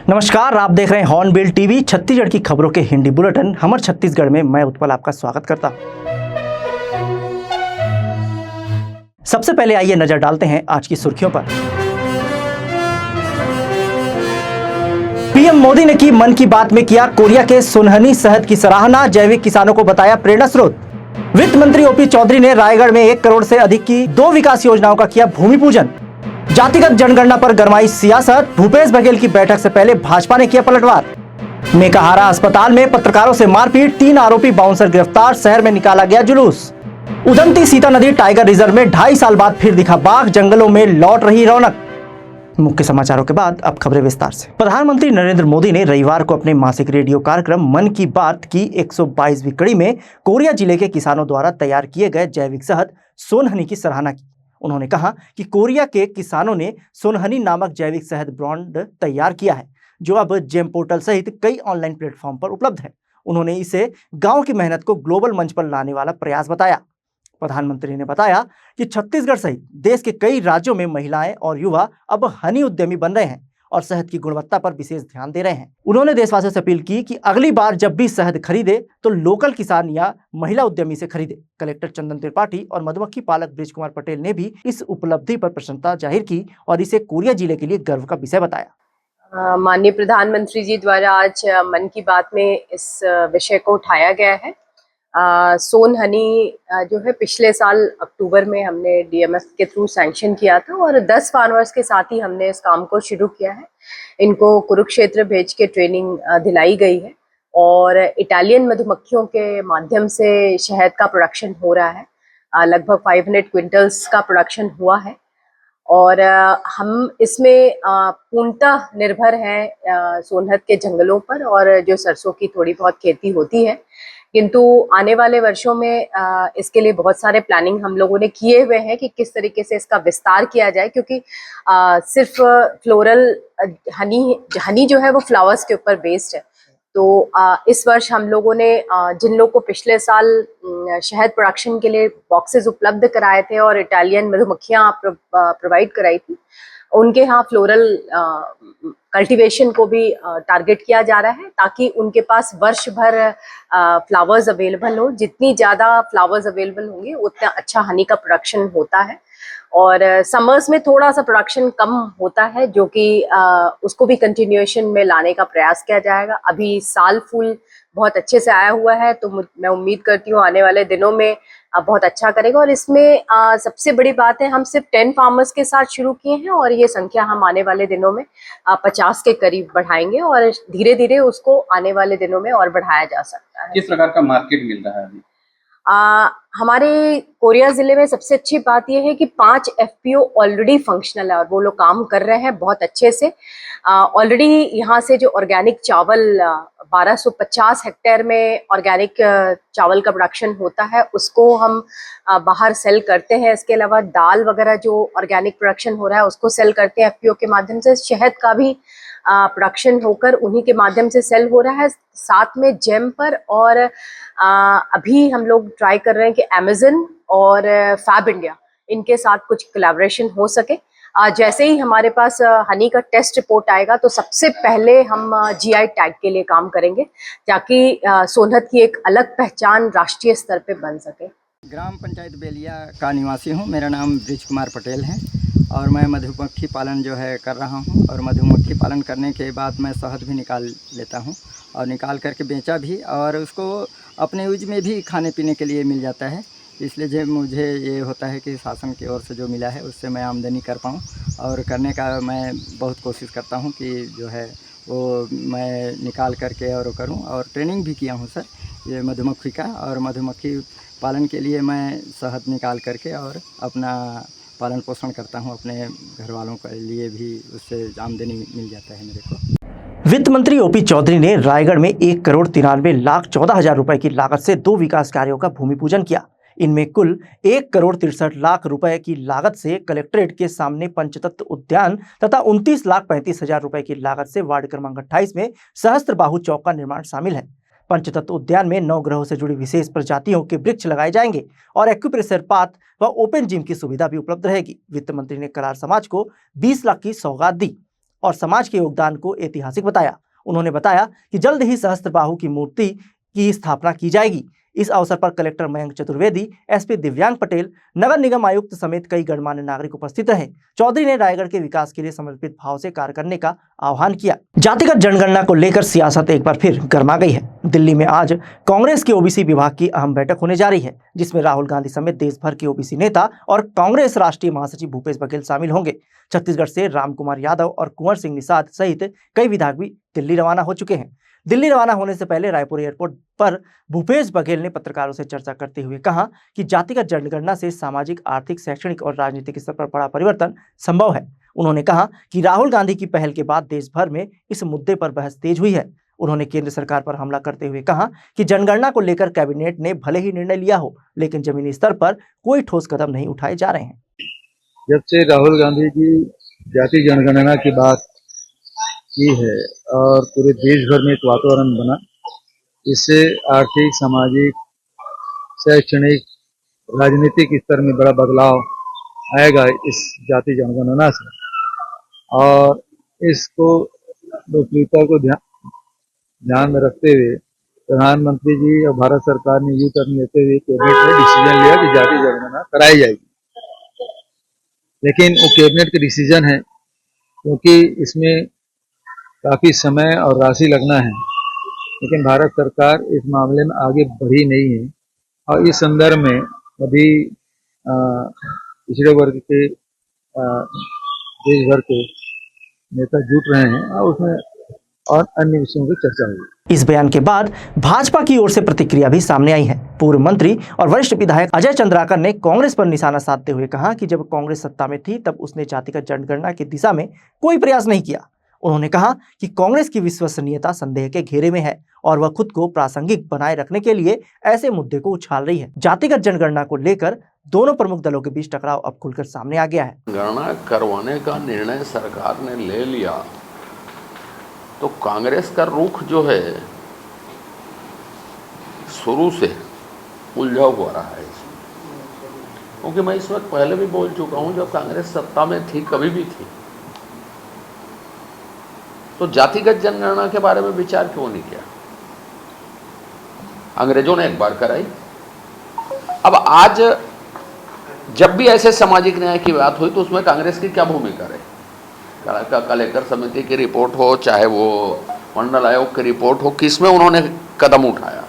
नमस्कार, आप देख रहे हैं हॉर्नबिल टीवी। छत्तीसगढ़ की खबरों के हिंदी बुलेटिन हमर छत्तीसगढ़ में मैं उत्पल आपका स्वागत करता हूं। सबसे पहले आइए नजर डालते हैं आज की सुर्खियों पर। पीएम मोदी ने की मन की बात में किया कोरिया के सोनहनी शहद की सराहना, जैविक किसानों को बताया प्रेरणा स्रोत। वित्त मंत्री ओपी चौधरी ने रायगढ़ में 1 करोड़ से अधिक की 2 विकास योजनाओं का किया भूमि पूजन। जातिगत जनगणना पर गरमाई सियासत, भूपेश बघेल की बैठक से पहले भाजपा ने किया पलटवार। मेकाहारा अस्पताल में पत्रकारों से मारपीट, 3 आरोपी बाउंसर गिरफ्तार, शहर में निकाला गया जुलूस। उदंती सीता नदी टाइगर रिजर्व में 2.5 साल बाद फिर दिखा बाघ, जंगलों में लौट रही रौनक। मुख्य समाचारों के बाद अब खबरें विस्तार से। प्रधानमंत्री नरेंद्र मोदी ने रविवार को अपने मासिक रेडियो कार्यक्रम मन की बात की 122वीं कड़ी में कोरिया जिले के किसानों द्वारा तैयार किए गए जैविक शहद सोनहनी की सराहना की। उन्होंने कहा कि कोरिया के किसानों ने सोनहनी नामक जैविक शहद ब्रांड तैयार किया है, जो अब जेम पोर्टल सहित कई ऑनलाइन प्लेटफॉर्म पर उपलब्ध है। उन्होंने इसे गांव की मेहनत को ग्लोबल मंच पर लाने वाला प्रयास बताया। प्रधानमंत्री ने बताया कि छत्तीसगढ़ सहित देश के कई राज्यों में महिलाएं और युवा अब हनी उद्यमी बन रहे हैं और शहद की गुणवत्ता पर विशेष ध्यान दे रहे हैं। उन्होंने देशवासियों से अपील की कि अगली बार जब भी शहद खरीदे तो लोकल किसान या महिला उद्यमी से खरीदे। कलेक्टर चंदन त्रिपाठी और मधुमक्खी पालक बृज कुमार पटेल ने भी इस उपलब्धि पर प्रसन्नता जाहिर की और इसे कोरिया जिले के लिए गर्व का विषय बताया। माननीय प्रधानमंत्री जी द्वारा आज मन की बात में इस विषय को उठाया गया है। सोनहनी जो है पिछले साल अक्टूबर में हमने डीएमएफ के थ्रू सैंक्शन किया था और 10 फार्मर्स के साथ ही हमने इस काम को शुरू किया है। इनको कुरुक्षेत्र भेज के ट्रेनिंग दिलाई गई है और इटालियन मधुमक्खियों के माध्यम से शहद का प्रोडक्शन हो रहा है। लगभग 500 क्विंटल्स का प्रोडक्शन हुआ है और हम इसमें पूर्णतः निर्भर हैं सोनहत के जंगलों पर और जो सरसों की थोड़ी बहुत खेती होती है, किंतु आने वाले वर्षों में इसके लिए बहुत सारे प्लानिंग हम लोगों ने किए हुए हैं कि किस तरीके से इसका विस्तार किया जाए, क्योंकि सिर्फ फ्लोरल हनी जो है वो फ्लावर्स के ऊपर बेस्ड है। तो इस वर्ष हम लोगों ने जिन लोगों को पिछले साल शहद प्रोडक्शन के लिए बॉक्सेस उपलब्ध कराए थे और इटालियन मधुमक्खियां प्रोवाइड कराई थी, उनके यहाँ फ्लोरल कल्टीवेशन को भी टारगेट किया जा रहा है ताकि उनके पास वर्ष भर फ्लावर्स अवेलेबल हो। जितनी ज़्यादा फ्लावर्स अवेलेबल होंगे उतना अच्छा हनी का प्रोडक्शन होता है और समर्स में थोड़ा सा प्रोडक्शन कम होता है, जो कि उसको भी कंटिन्यूएशन में लाने का प्रयास किया जाएगा। अभी साल फूल बहुत अच्छे से आया हुआ है, तो मैं उम्मीद करती हूँ आने वाले दिनों में बहुत अच्छा करेगा। और इसमें सबसे बड़ी बात है, हम सिर्फ 10 फार्मर्स के साथ शुरू किए हैं और ये संख्या हम आने वाले दिनों में 50 के करीब बढ़ाएंगे और धीरे धीरे उसको आने वाले दिनों में और बढ़ाया जा सकता है। किस प्रकार का मार्केट मिल रहा है अभी? हमारे कोरिया जिले में सबसे अच्छी बात यह है कि 5 एफपीओ ऑलरेडी फंक्शनल है और वो लोग काम कर रहे हैं बहुत अच्छे से। ऑलरेडी यहाँ से जो ऑर्गेनिक चावल 1250 हेक्टेयर में ऑर्गेनिक चावल का प्रोडक्शन होता है, उसको हम बाहर सेल करते हैं। इसके अलावा दाल वगैरह जो ऑर्गेनिक प्रोडक्शन हो रहा है उसको सेल करते हैं एफपीओ के माध्यम से। शहद का भी प्रोडक्शन होकर उन्हीं के माध्यम से सेल हो रहा है, साथ में जेम पर। और अभी हम लोग ट्राई कर रहे हैं कि अमेज़न और फैब इंडिया इनके साथ कुछ कोलैबोरेशन हो सके। जैसे ही हमारे पास हनी का टेस्ट रिपोर्ट आएगा तो सबसे पहले हम जीआई टैग के लिए काम करेंगे ताकि सोनहत की एक अलग पहचान राष्ट्रीय स्तर पे बन सके। ग्राम पंचायत बेलिया का निवासी हूँ। मेरा नाम बृज कुमार पटेल है और मैं मधुमक्खी पालन जो है कर रहा हूँ और मधुमक्खी पालन करने के बाद मैं शहद भी निकाल लेता हूँ और निकाल करके बेचा भी और उसको अपने यूज में भी खाने पीने के लिए मिल जाता है। इसलिए जो मुझे ये होता है कि शासन की ओर से जो मिला है उससे मैं आमदनी कर पाऊँ और करने का मैं बहुत कोशिश करता हूँ कि जो है वो मैं निकाल करके और करूँ। और ट्रेनिंग भी किया हूँ सर ये मधुमक्खी का, और मधुमक्खी पालन के लिए मैं शहद निकाल करके और अपना पालन पोषण करता हूँ। अपने घर वालों के लिए भी उससे आमदनी मिल जाता है मेरे को। वित्त मंत्री ओपी चौधरी ने रायगढ़ में 1,93,14,000 रुपए की लागत से 2 विकास कार्यों का भूमि पूजन किया। इनमें कुल 1,63,00,000 रुपए की लागत से कलेक्ट्रेट के सामने पंचतत्व उद्यान तथा 29,35,000 रुपए की लागत से वार्ड क्रमांक 28 में सहस्त्रबाहु चौक का निर्माण शामिल है। पंचतत्व उद्यान में 9 ग्रहों से जुड़ी विशेष प्रजातियों के वृक्ष लगाए जाएंगे और एक्यूप्रेशर पाथ व ओपन जिम की सुविधा भी उपलब्ध रहेगी। वित्त मंत्री ने करार समाज को 20 लाख की सौगात दी। और समाज के योगदान को ऐतिहासिक बताया। उन्होंने बताया कि जल्द ही सहस्त्रबाहु की मूर्ति की स्थापना की जाएगी। इस अवसर पर कलेक्टर मयंक चतुर्वेदी, एसपी दिव्यांग पटेल, नगर निगम आयुक्त समेत कई गणमान्य नागरिक उपस्थित रहे। चौधरी ने रायगढ़ के विकास के लिए समर्पित भाव से कार्य करने का आह्वान किया। जातिगत जनगणना को लेकर सियासत एक बार फिर गर्मा गई है। दिल्ली में आज कांग्रेस के ओबीसी विभाग की अहम बैठक होने जा रही है, जिसमें राहुल गांधी समेत देश भर के ओबीसी नेता और कांग्रेस राष्ट्रीय महासचिव भूपेश बघेल शामिल होंगे। छत्तीसगढ़ से राम कुमार यादव और कुंवर सिंह निषाद सहित कई विधायक भी दिल्ली रवाना हो चुके हैं। दिल्ली रवाना होने से पहले रायपुर एयरपोर्ट पर भूपेश बघेल ने पत्रकारों से चर्चा करते हुए कहा कि जातिगत जनगणना से सामाजिक, आर्थिक, शैक्षणिक और राजनीतिक स्तर पर बड़ा परिवर्तन संभव है। उन्होंने कहा कि राहुल गांधी की पहल के बाद देश भर में इस मुद्दे पर बहस तेज हुई है। उन्होंने केंद्र सरकार पर हमला करते हुए कहा कि जनगणना को लेकर कैबिनेट ने भले ही निर्णय लिया हो, लेकिन जमीनी स्तर पर कोई ठोस कदम नहीं उठाए जा रहे हैं। जब से राहुल गांधी जी जाति जनगणना की बात की है और पूरे देश भर में एक वातावरण बना, इससे आर्थिक, सामाजिक, शैक्षणिक, राजनीतिक स्तर में बड़ा बदलाव आएगा इस जाति जनगणना से। और इसको लोकप्रियता को ध्यान में रखते हुए प्रधानमंत्री जी और भारत सरकार ने यू टर्न लेते हुए कैबिनेट ने डिसीजन लिया कि जाति जनगणना कराई जाएगी। लेकिन वो कैबिनेट के डिसीजन है, क्योंकि इसमें काफी समय और राशि लगना है, लेकिन भारत सरकार इस मामले में आगे बढ़ी नहीं है। और इस संदर्भ में अभी पिछड़े वर्ग के देश भर के नेता जुट रहे हैं और उसमें और अन्य विषयों की चर्चा हुई। इस बयान के बाद भाजपा की ओर से प्रतिक्रिया भी सामने आई है। पूर्व मंत्री और वरिष्ठ विधायक अजय चंद्राकर ने कांग्रेस पर निशाना साधते हुए कहा कि जब कांग्रेस सत्ता में थी तब उसने जातिगत जनगणना की दिशा में कोई प्रयास नहीं किया। उन्होंने कहा कि कांग्रेस की विश्वसनीयता संदेह के घेरे में है और वह खुद को प्रासंगिक बनाए रखने के लिए ऐसे मुद्दे को उछाल रही है। जातिगत जनगणना को लेकर दोनों प्रमुख दलों के बीच टकराव अब खुलकर सामने आ गया है। गणना करवाने का निर्णय सरकार ने ले लिया तो कांग्रेस का रुख जो है शुरू से उलझा हुआ रहा है इसमें। क्योंकि मैं इस वक्त पहले भी बोल चुका हूं, जब कांग्रेस सत्ता में थी, कभी भी थी, तो जातिगत जनगणना के बारे में विचार क्यों नहीं किया? अंग्रेजों ने एक बार कराई। अब आज जब भी ऐसे सामाजिक न्याय की बात हुई तो उसमें कांग्रेस की क्या भूमिका रही? कलेक्टर समिति की रिपोर्ट हो, चाहे वो मंडल आयोग की रिपोर्ट हो, किसमें उन्होंने कदम उठाया?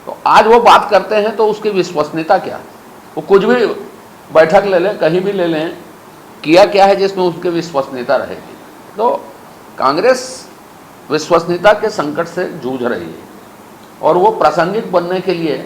तो आज वो बात करते हैं तो उसकी विश्वसनीयता क्या? वो कुछ भी बैठक ले लें, कहीं भी ले लें, किया क्या है जिसमें उसकी विश्वसनीयता रहेगी? तो कांग्रेस विश्वसनीयता के संकट से जूझ रही है और वो प्रासंगिक बनने के लिए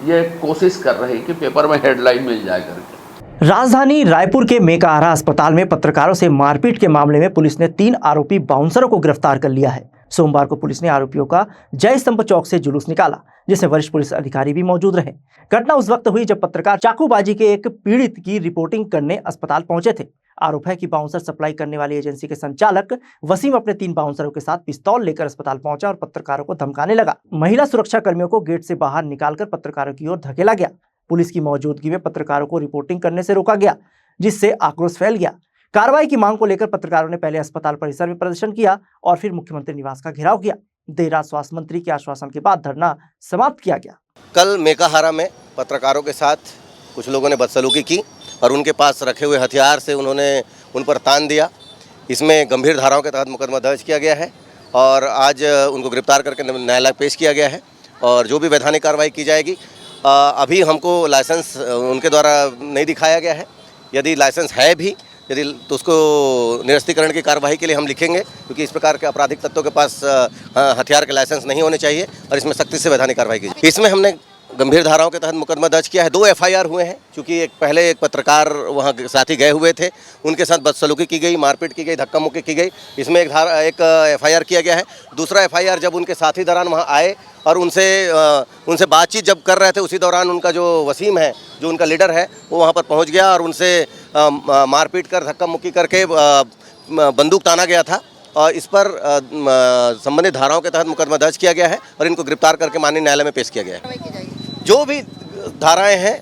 ये कोशिश कर रही कि पेपर में हेडलाइन मिल जाए करके। राजधानी रायपुर के मेकाहारा अस्पताल में पत्रकारों से मारपीट के मामले में पुलिस ने 3 आरोपी बाउंसरों को गिरफ्तार कर लिया है। सोमवार को पुलिस ने आरोपियों का जय स्तंभ चौक से जुलूस निकाला, जिसमें वरिष्ठ पुलिस अधिकारी भी मौजूद रहे। घटना उस वक्त हुई जब पत्रकार चाकूबाजी के एक पीड़ित की रिपोर्टिंग करने अस्पताल पहुंचे थे। आरोप है कि बाउंसर सप्लाई करने वाली एजेंसी के संचालक वसीम अपने 3 बाउंसरों के साथ पिस्तौल लेकर अस्पताल पहुंचा और पत्रकारों को धमकाने लगा। महिला सुरक्षा कर्मियों को गेट से बाहर निकालकर पत्रकारों की ओर धकेला गया। पुलिस की मौजूदगी में पत्रकारों को रिपोर्टिंग करने से रोका गया, जिससे आक्रोश फैल गया। कार्रवाई की मांग को लेकर पत्रकारों ने पहले अस्पताल परिसर में प्रदर्शन किया और फिर मुख्यमंत्री निवास का घेराव किया। देर रात स्वास्थ्य मंत्री के आश्वासन के बाद धरना समाप्त किया गया। कल मेकाहारा में पत्रकारों के साथ कुछ लोगों ने बदसलूकी की और उनके पास रखे हुए हथियार से उन्होंने उन पर तान दिया। इसमें गंभीर धाराओं के तहत मुकदमा दर्ज किया गया है और आज उनको गिरफ्तार करके न्यायालय पेश किया गया है और जो भी वैधानिक कार्रवाई की जाएगी। अभी हमको लाइसेंस उनके द्वारा नहीं दिखाया गया है। यदि लाइसेंस है भी तो उसको निरस्तीकरण की कार्रवाई के लिए हम लिखेंगे, क्योंकि इस प्रकार के आपराधिक तत्वों के पास हथियार के लाइसेंस नहीं होने चाहिए और इसमें सख्ती से वैधानिक कार्रवाई की जाए। इसमें हमने गंभीर धाराओं के तहत मुकदमा दर्ज किया है। 2 एफआईआर हुए हैं, क्योंकि पहले एक पत्रकार वहां साथी गए हुए थे, उनके साथ बदसलूकी की गई, मारपीट की गई, धक्का मुक्की की गई। इसमें एक एफआईआर किया गया है। दूसरा एफआईआर जब उनके साथी दौरान वहां आए और उनसे बातचीत जब कर रहे थे, उसी दौरान उनका जो वसीम है, जो उनका लीडर है, वो वहाँ पर पहुँच गया और उनसे मारपीट कर, धक्का मुक्की करके बंदूक ताना गया था। और इस पर संबंधित धाराओं के तहत मुकदमा दर्ज किया गया है और इनको गिरफ्तार करके माननीय न्यायालय में पेश किया गया है। जो भी धाराएं हैं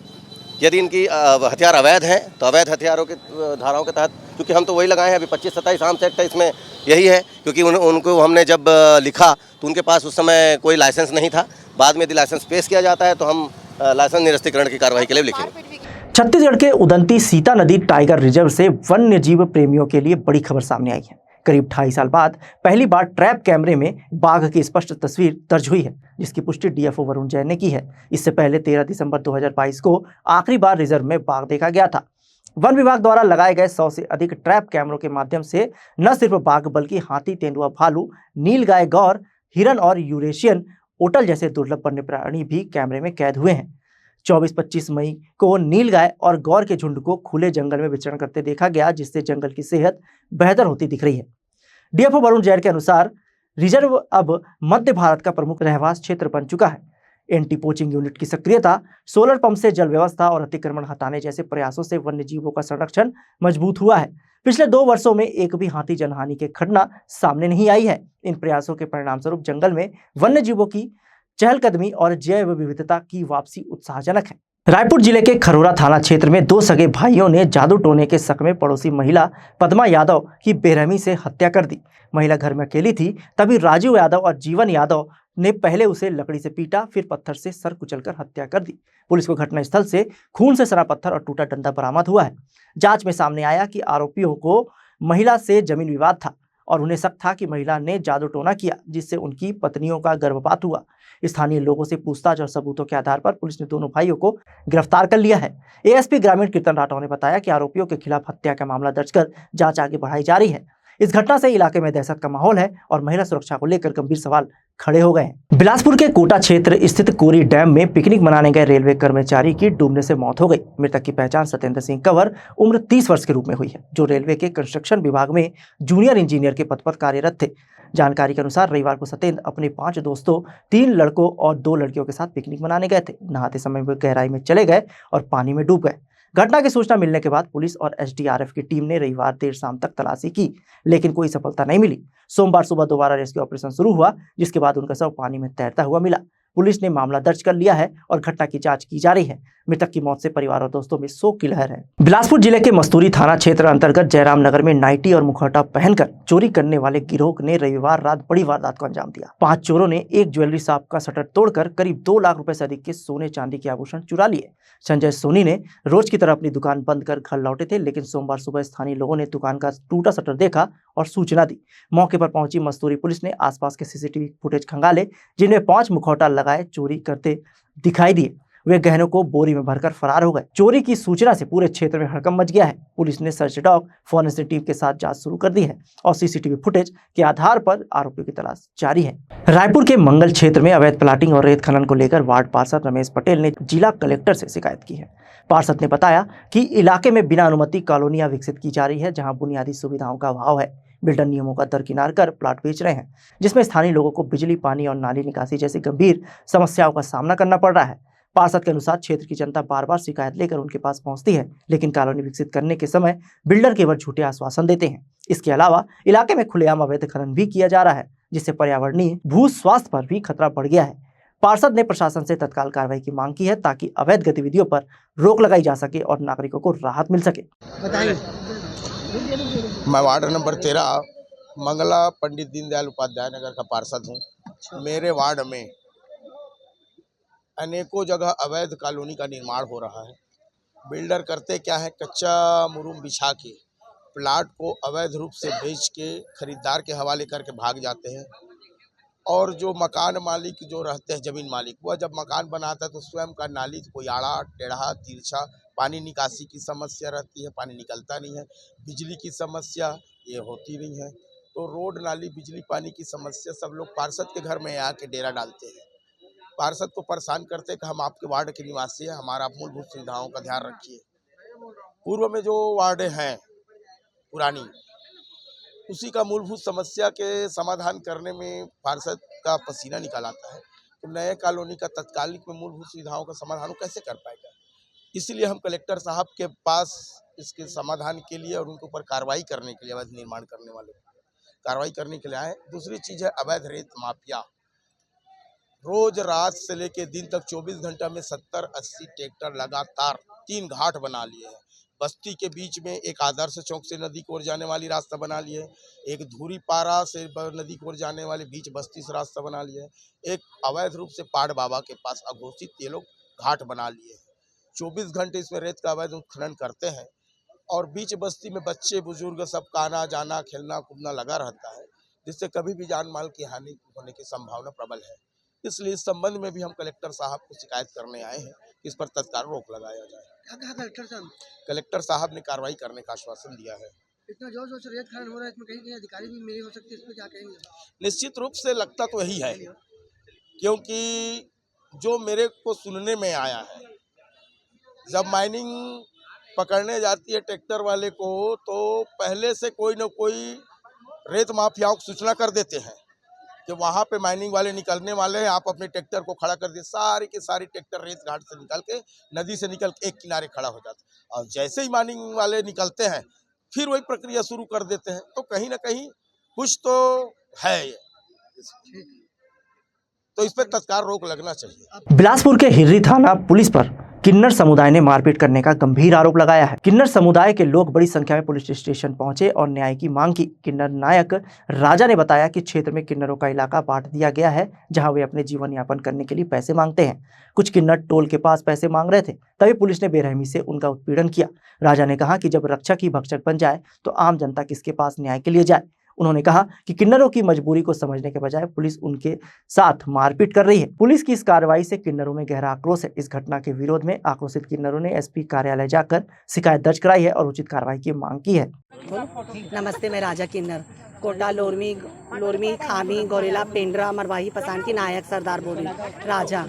यदि इनकी हथियार अवैध हैं तो अवैध हथियारों के धाराओं के तहत, क्योंकि हम तो वही लगाए हैं अभी 25-27 आर्म्स एक्ट है, इसमें यही है। क्योंकि उनको हमने जब लिखा तो उनके पास उस समय कोई लाइसेंस नहीं था। बाद में यदि लाइसेंस पेश किया जाता है तो हम लाइसेंस निरस्तीकरण की कार्रवाई के लिए लिखेंगे। छत्तीसगढ़ के उदंती सीता नदी टाइगर रिजर्व से वन्य जीव प्रेमियों के लिए बड़ी खबर सामने आई है। करीब 2.5 साल बाद पहली बार ट्रैप कैमरे में बाघ की स्पष्ट तस्वीर दर्ज हुई है, जिसकी पुष्टि डीएफओ वरुण जैन ने की है। इससे पहले 13 दिसंबर 2022 को आखिरी बार रिजर्व में बाघ देखा गया था। वन विभाग द्वारा लगाए गए 100 से अधिक ट्रैप कैमरों के माध्यम से न सिर्फ बाघ बल्कि हाथी, तेंदुआ, भालू, नीलगाय, गौर, हिरन और यूरेशियन ओटल जैसे दुर्लभ वन्य प्राणी भी कैमरे में कैद हुए हैं। 24-25 मई को नीलगाय और गौर के झुंड को खुले जंगल में विचरण करते देखा गया, जिससे जंगल की सेहत बेहतर होती दिख रही है। डीएफओ वरुण जैन के अनुसार रिजर्व अब मध्य भारत का प्रमुख रहवास क्षेत्र बन चुका है। एंटी पोचिंग यूनिट की सक्रियता, सोलर पंप से जल व्यवस्था और अतिक्रमण हटाने जैसे प्रयासों से वन्य जीवों का संरक्षण मजबूत हुआ है। पिछले 2 वर्षों में एक भी हाथी जनहानि की घटना सामने नहीं आई है। इन प्रयासों के परिणामस्वरूप जंगल में वन्य जीवों की चहलकदमी और जैव विविधता की वापसी उत्साहजनक है। रायपुर जिले के खरोरा थाना क्षेत्र में 2 सगे भाइयों ने जादू टोने के शक में पड़ोसी महिला पद्मा यादव की बेरहमी से हत्या कर दी। महिला घर में अकेली थी, तभी राजू यादव और जीवन यादव ने पहले उसे लकड़ी से पीटा, फिर पत्थर से सर कुचलकर हत्या कर दी। पुलिस को घटनास्थल से खून से सना पत्थर और टूटा डंडा बरामद हुआ है। जांच में सामने आया कि आरोपियों को महिला से जमीन विवाद था और उन्हें शक था कि महिला ने जादू टोना किया, जिससे उनकी पत्नियों का गर्भपात हुआ। स्थानीय लोगों से पूछताछ और सबूतों के आधार पर पुलिस ने दोनों भाइयों को गिरफ्तार कर लिया है। एएसपी ग्रामीण कीर्तन राठौर ने बताया कि आरोपियों के खिलाफ हत्या का मामला दर्ज कर जांच आगे बढ़ाई जा रही है। इस घटना से इलाके में दहशत का माहौल है और महिला सुरक्षा को लेकर गंभीर सवाल खड़े हो गए हैं। बिलासपुर के कोटा क्षेत्र स्थित कोरी डैम में पिकनिक मनाने गए रेलवे कर्मचारी की डूबने से मौत हो गई। मृतक की पहचान सत्येंद्र सिंह कंवर उम्र 30 वर्ष के रूप में हुई है, जो रेलवे के कंस्ट्रक्शन विभाग में जूनियर इंजीनियर के पद पर कार्यरत थे। जानकारी के अनुसार रविवार को सत्येंद्र अपने 5 दोस्तों, 3 लड़कों और 2 लड़कियों के साथ पिकनिक मनाने गए थे। नहाते समय वे गहराई में चले गए और पानी में डूब गए। घटना की सूचना मिलने के बाद पुलिस और एसडीआरएफ की टीम ने रविवार देर शाम तक तलाशी की, लेकिन कोई सफलता नहीं मिली। सोमवार सुबह दोबारा रेस्क्यू ऑपरेशन शुरू हुआ, जिसके बाद उनका शव पानी में तैरता हुआ मिला। पुलिस ने मामला दर्ज कर लिया है और घटना की जांच की जा रही है। मृतक की मौत से परिवार और दोस्तों में शोक की लहर है। बिलासपुर जिले के मस्तूरी थाना क्षेत्र अंतर्गत जयराम नगर में नाइटी और मुखौटा पहनकर चोरी करने वाले गिरोह ने रविवार रात बड़ी वारदात को अंजाम दिया। 5 चोरों ने एक ज्वेलरी शॉप का शटर तोड़कर करीब 2 लाख रुपए से अधिक के सोने चांदी के आभूषण चुरा लिए। संजय सोनी ने रोज की तरह अपनी दुकान बंद कर घर लौटे थे, लेकिन सोमवार सुबह स्थानीय लोगों ने दुकान का टूटा शटर देखा और सूचना दी। मौके पर पहुंची मस्तूरी पुलिस ने आसपास के सीसीटीवी फुटेज खंगाले, जिनमें 5 मुखौटा लगाए चोरी करते दिखाई दिए। वे गहनों को बोरी में भरकर फरार हो गए। चोरी की सूचना से पूरे क्षेत्र में हड़कंप मच गया है। पुलिस ने सर्च डॉग, फोरेंसिक टीम के साथ जांच शुरू कर दी है और सीसीटीवी फुटेज के आधार पर आरोपियों की तलाश जारी है। रायपुर के मंगल क्षेत्र में अवैध प्लाटिंग और रेत खनन को लेकर वार्ड पार्षद रमेश पटेल ने जिला कलेक्टर से शिकायत की है। पार्षद ने बताया कि इलाके में बिना अनुमति कॉलोनियां विकसित की जा रही है, जहां बुनियादी सुविधाओं का अभाव है। बिल्डर नियमों का दरकिनार कर प्लाट बेच रहे हैं, जिसमें स्थानीय लोगों को बिजली, पानी और नाली निकासी जैसी गंभीर समस्याओं का सामना करना पड़ रहा है। पार्षद के अनुसार क्षेत्र की जनता बार बार शिकायत लेकर उनके पास पहुंचती है, लेकिन कॉलोनी विकसित करने के समय बिल्डर केवल झूठे आश्वासन देते हैं। इसके अलावा इलाके में खुलेआम अवैध खनन भी किया जा रहा है, जिससे पर्यावरणीय भू स्वास्थ्य पर भी खतरा बढ़ गया है। पार्षद ने प्रशासन से तत्काल कार्रवाई की मांग की है, ताकि अवैध गतिविधियों पर रोक लगाई जा सके और नागरिकों को राहत मिल सके। मैं वार्ड नंबर 13 मंगला पंडित दीनदयाल उपाध्याय नगर का पार्षद हूँ। मेरे वार्ड में अनेकों जगह अवैध कॉलोनी का निर्माण हो रहा है। बिल्डर करते क्या है, कच्चा मुरूम बिछा के प्लाट को अवैध रूप से बेच के खरीदार के हवाले करके भाग जाते हैं। और जो मकान मालिक जो रहते हैं, जमीन मालिक, वह जब मकान बनाता है तो स्वयं का नाली कोई आड़ा टेढ़ा तिरछा, पानी निकासी की समस्या रहती है, पानी निकलता नहीं है। बिजली की समस्या ये होती नहीं है। तो रोड, नाली, बिजली, पानी की समस्या सब लोग पार्षद के घर में आके डेरा डालते हैं। पार्षद को परेशान करते हैं कि हम आपके वार्ड के निवासी हैं, हमारा मूलभूत सुविधाओं का ध्यान रखिए। पूर्व में जो वार्डें हैं पुरानी, उसी का मूलभूत समस्या के समाधान करने में पार्षद का पसीना निकल आता है, तो नए कॉलोनी का तत्कालिक में मूलभूत सुविधाओं का समाधान कैसे कर पाएगा। इसलिए हम कलेक्टर साहब के पास इसके समाधान के लिए और उनके ऊपर कार्रवाई करने के लिए, अवैध निर्माण करने वाले कार्रवाई करने के लिए आए। दूसरी चीज़ है अवैध रेत माफिया। रोज रात से लेके दिन तक 24 घंटा में 70-80 ट्रैक्टर लगातार 3 घाट बना लिए हैं। बस्ती के बीच में एक आदर्श चौक से नदी की ओर जाने वाली रास्ता बना लिए है, एक धूरी पारा से नदी की ओर जाने वाले बीच बस्ती से रास्ता बना लिया है, एक अवैध रूप से पाड़ बाबा के पास अघोषित ये लोग घाट बना लिए हैं। 24 घंटे इसमें रेत का अवैध उत्खनन करते हैं और बीच बस्ती में बच्चे बुजुर्ग सबका आना जाना खेलना कूदना लगा रहता है, जिससे कभी भी जान माल की हानि होने की संभावना प्रबल है। इसलिए इस संबंध में भी हम कलेक्टर साहब को शिकायत करने आए हैं कि इस पर तत्काल रोक लगाया जाए। क्या कहा कलेक्टर साहब? कलेक्टर साहब ने कार्रवाई करने का आश्वासन दिया है। इतना जोर शोर से रेत खनन हो रहा है, इसमें कहीं कहीं अधिकारी भी मेरी हो सकती है, इस पर क्या कहेंगे? निश्चित रूप से लगता तो यही है, क्योंकि जो मेरे को सुनने में आया है, जब माइनिंग पकड़ने जाती है ट्रैक्टर वाले को तो पहले से कोई न कोई रेत माफियाओं को सूचना कर देते हैं कि वहाँ पे माइनिंग वाले निकलने वाले हैं, आप अपने ट्रैक्टर को खड़ा कर दिए। सारी की सारी ट्रैक्टर रेत घाट से निकल के नदी से निकल के एक किनारे खड़ा हो जाता है और जैसे ही माइनिंग वाले निकलते हैं फिर वही प्रक्रिया शुरू कर देते हैं। तो कहीं ना कहीं कुछ तो है, तो इस पर तत्काल रोक लगना चाहिए। बिलासपुर के हिर्री थाना पुलिस पर किन्नर समुदाय ने मारपीट करने का गंभीर आरोप लगाया है। किन्नर समुदाय के लोग बड़ी संख्या में पुलिस स्टेशन पहुंचे और न्याय की मांग की। किन्नर नायक राजा ने बताया कि क्षेत्र में किन्नरों का इलाका बांट दिया गया है, जहां वे अपने जीवन यापन करने के लिए पैसे मांगते हैं। कुछ किन्नर टोल के पास पैसे मांग रहे थे, तभी पुलिस ने बेरहमी से उनका उत्पीड़न किया। राजा ने कहा कि जब रक्षक ही भक्षक बन जाए तो आम जनता किसके पास न्याय के लिए जाए। उन्होंने कहा कि किन्नरों की मजबूरी को समझने के बजाय पुलिस उनके साथ मारपीट कर रही है। पुलिस की इस कार्रवाई से किन्नरों में गहरा आक्रोश है। इस घटना के विरोध में आक्रोशित किन्नरों ने एसपी कार्यालय जाकर शिकायत दर्ज कराई है और उचित कार्रवाई की मांग की है। नमस्ते, मैं राजा किन्नर कोटा लोरमी खामी गोरेला पेंड्रा मरवाही पसान की नायक सरदार बोल रही हूँ। राजा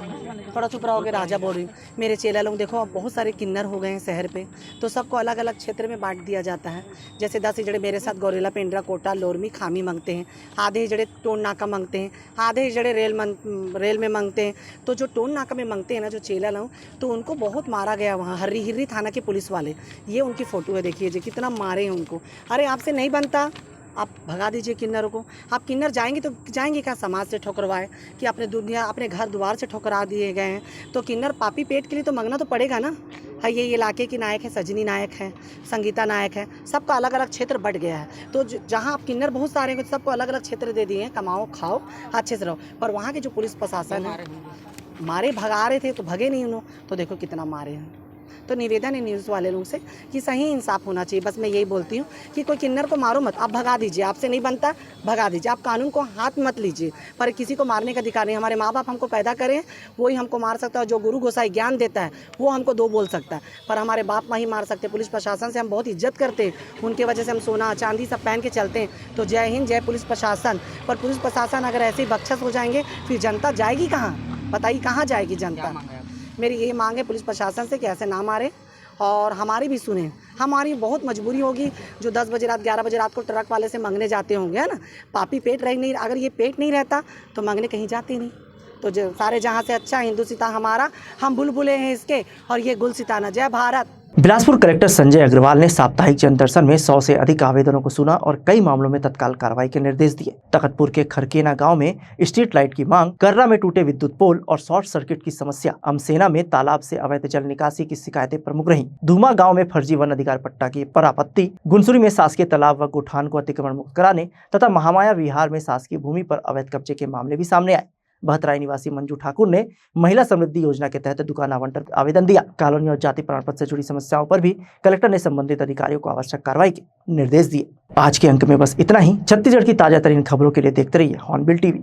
थोड़ा चुप रहोगे, राजा बोल रही हूँ। मेरे चेला लोग देखो अब बहुत सारे किन्नर हो गए हैं शहर पे, तो सबको अलग अलग क्षेत्र में बांट दिया जाता है। जैसे 10 हिजड़े मेरे साथ गोरेला पेंड्रा कोटा लोरमी खामी मांगते हैं, आधे हिजड़े टोन नाका मांगते हैं, आधे हिजड़े रेल में मांगते हैं। तो जो टोन नाका में मांगते हैं ना, जो चेला लोग, तो उनको बहुत मारा गया वहाँ। हिर्री थाना के पुलिस वाले, ये उनकी फ़ोटो है, देखिए जी कितना मारे हैं उनको। अरे आपसे नहीं बनता, आप भगा दीजिए किन्नरों को। आप किन्नर जाएंगे तो जाएंगे क्या समाज से ठोकरवाए कि अपने दुनिया अपने घर द्वार से ठोकरा दिए गए हैं। तो किन्नर पापी पेट के लिए तो मांगना तो पड़ेगा ना। है ये इलाके की नायक है, सजनी नायक है, संगीता नायक है, सबका अलग अलग क्षेत्र बढ़ गया है। तो जहाँ आप किन्नर बहुत सारे हैं, सबको अलग अलग क्षेत्र दे दिए हैं, कमाओ खाओ अच्छे से रहो। पर वहाँ के जो पुलिस प्रशासन है, मारे भगा रहे थे तो भगे नहीं उन्होंने, तो देखो कितना मारे हैं। तो निवेदन है न्यूज़ वाले लोगों से कि सही इंसाफ होना चाहिए। बस मैं यही बोलती हूँ कि कोई किन्नर को मारो मत, आप भगा दीजिए। आपसे नहीं बनता, भगा दीजिए। आप कानून को हाथ मत लीजिए, पर किसी को मारने का अधिकार नहीं। हमारे माँ बाप हमको पैदा करें, वो ही हमको मार सकता है। जो गुरु गोसाई ज्ञान देता है वो हमको 2 बोल सकता है, पर हमारे बाप माँ ही मार सकते। पुलिस प्रशासन से हम बहुत इज्जत करते हैं, उनके वजह से हम सोना चांदी सब पहन के चलते हैं। तो जय हिंद, जय पुलिस प्रशासन। पर पुलिस प्रशासन अगर ऐसे ही बख्शस हो जाएंगे फिर जनता जाएगी कहाँ? बताइए कहाँ जाएगी जनता? मेरी यही मांग है पुलिस प्रशासन से कि ऐसे ना मारे और हमारी भी सुने। हमारी बहुत मजबूरी होगी, जो 10 बजे रात 11 बजे रात को ट्रक वाले से मांगने जाते होंगे, है ना। पापी पेट रह नहीं, अगर ये पेट नहीं रहता तो मांगने कहीं जाते नहीं। तो जो सारे जहाँ से अच्छा हिंदुस्तान हमारा, हम बुलबुले हैं इसके और ये गुलसिताना। जय भारत। बिलासपुर कलेक्टर संजय अग्रवाल ने साप्ताहिक जनदर्शन में 100 से अधिक आवेदनों को सुना और कई मामलों में तत्काल कार्रवाई के निर्देश दिए। तखतपुर के खरकेना गांव में स्ट्रीट लाइट की मांग, कर्रा में टूटे विद्युत पोल और शॉर्ट सर्किट की समस्या, अमसेना में तालाब से अवैध जल निकासी की शिकायतें प्रमुख रहीं। धूमा गांव में फर्जी वन अधिकार पट्टा की परापत्ति, गुनसुरी में शासकीय तालाब व गोठान को अतिक्रमण मुक्त कराने तथा महामाया विहार में शासकीय भूमि पर अवैध कब्जे के मामले भी सामने आए। बहतराई निवासी मंजू ठाकुर ने महिला समृद्धि योजना के तहत दुकान आवंटन आवेदन दिया। कॉलोनी और जाति प्रमाण पत्र से जुड़ी समस्याओं पर भी कलेक्टर ने संबंधित अधिकारियों को आवश्यक कार्रवाई के निर्देश दिए। आज के अंक में बस इतना ही। छत्तीसगढ़ की ताजा तरीन खबरों के लिए देखते रहिए हॉर्नबिल टीवी।